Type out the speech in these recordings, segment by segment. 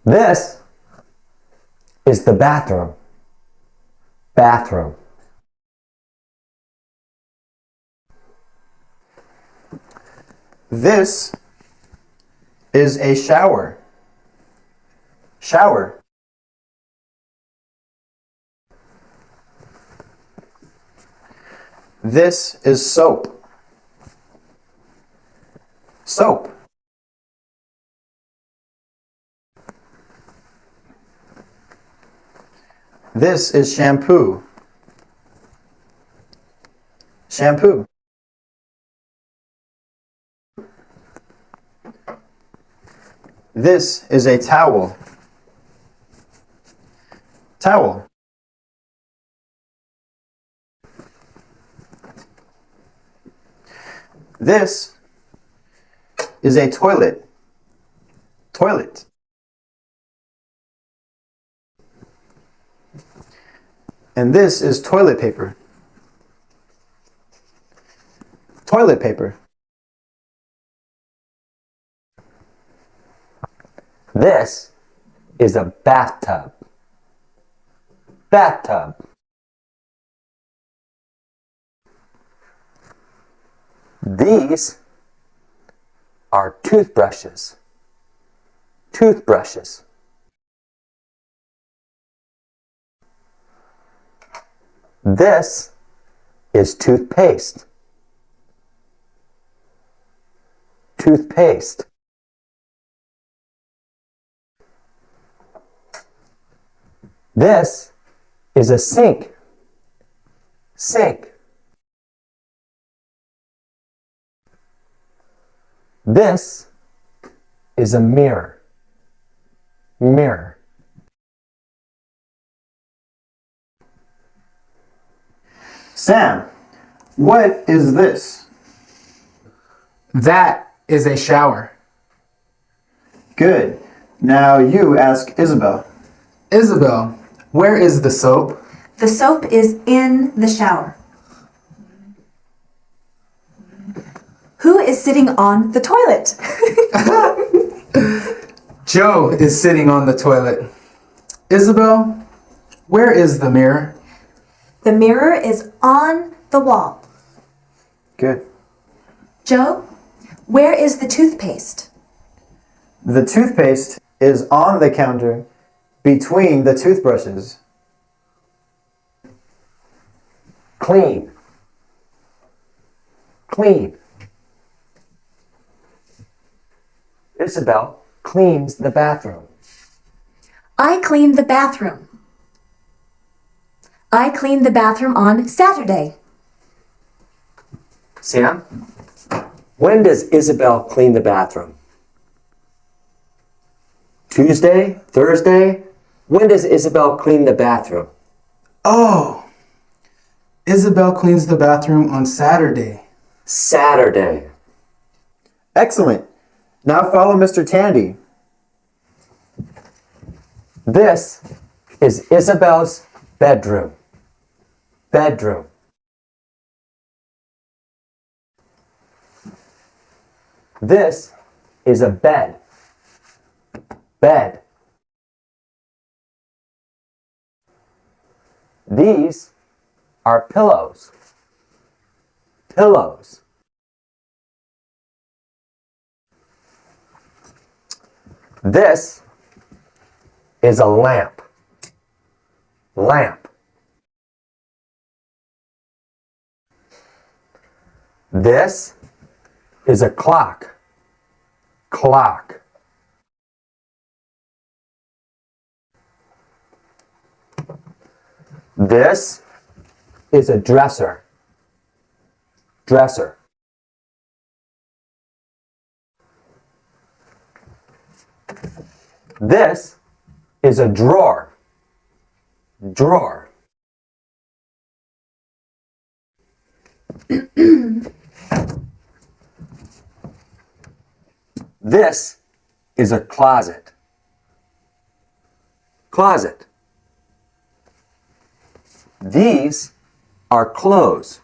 This is the bathroom. Bathroom. This is a shower. Shower. This is soap. Soap. This is shampoo. Shampoo. This is a towel. Towel. This is a toilet. Toilet. And this is toilet paper. Toilet paper. This is a bathtub. Bathtub. These are toothbrushes. Toothbrushes. This is toothpaste. Toothpaste. This is a sink. Sink. This is a mirror. Mirror. Sam, what is this? That is a shower. Good. Now you ask Isabel. Isabel, where is the soap? The soap is in the shower. Who is sitting on the toilet? Joe is sitting on the toilet. Isabel, where is the mirror? The mirror is on the wall. Good. Joe, where is the toothpaste? The toothpaste is on the counter between the toothbrushes. Clean. Clean. Isabel cleans the bathroom. I cleaned the bathroom. I cleaned the bathroom on Saturday. Sam, when does Isabel clean the bathroom? Tuesday? Thursday? When does Isabel clean the bathroom? Oh, Isabel cleans the bathroom on Saturday. Saturday. Excellent. Now follow Mr. Tandy. This is Isabel's bedroom. Bedroom. This is a bed. Bed. These are pillows. Pillows. This is a lamp. Lamp. This is a clock. Clock. This is a dresser. Dresser. This is a drawer. Drawer. This is a closet. Closet. These are clothes.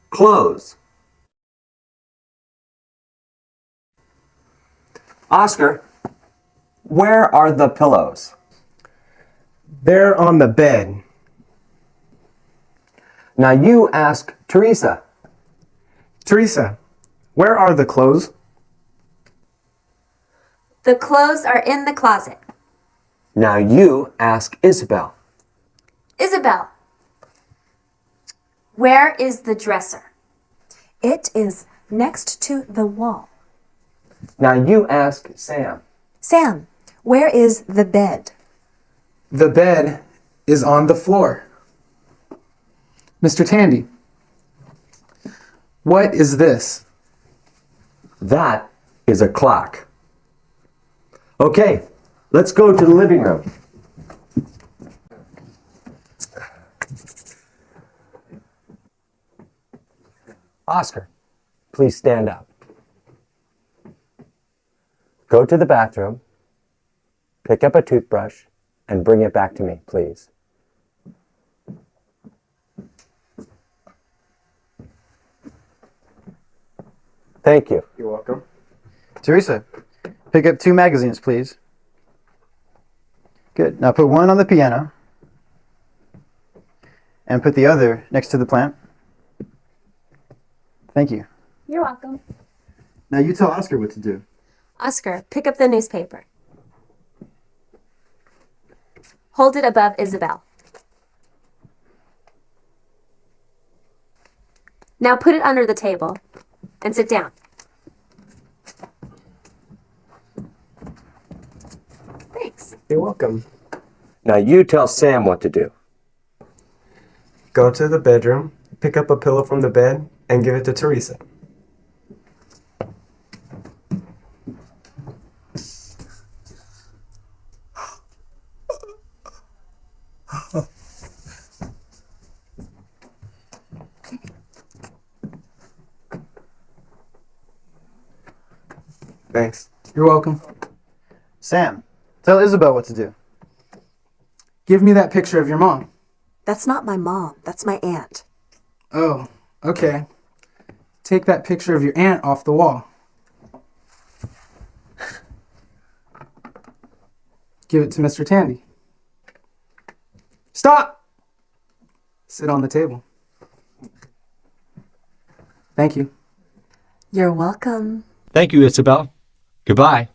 Clothes. Oscar, where are the pillows? They're on the bed. Now you ask Teresa. Teresa, where are the clothes? The clothes are in the closet. Now you ask Isabel. Isabel, where is the dresser? It is next to the wall. Now you ask Sam. Sam, where is the bed? The bed is on the floor. Mr. Tandy, what is this? That is a clock. Okay, let's go to the living room. Oscar, please stand up. Go to the bathroom, pick up a toothbrush, and bring it back to me, please. Thank you. You're welcome. Teresa, pick up 2 magazines, please. Good. Now put one on the piano and put the other next to the plant. Thank you. You're welcome. Now you tell Oscar what to do. Oscar, pick up the newspaper. Hold it above Isabel. Now put it under the table and sit down. Thanks. You're welcome. Now you tell Sam what to do. Go to the bedroom, pick up a pillow from the bed, and give it to Teresa. Thanks. You're welcome. Sam, tell Isabel what to do. Give me that picture of your mom. That's not my mom. That's my aunt. Oh, okay. Take that picture of your aunt off the wall. Give it to Mr. Tandy. Stop! Sit on the table. Thank you. You're welcome. Thank you, Isabel. Goodbye.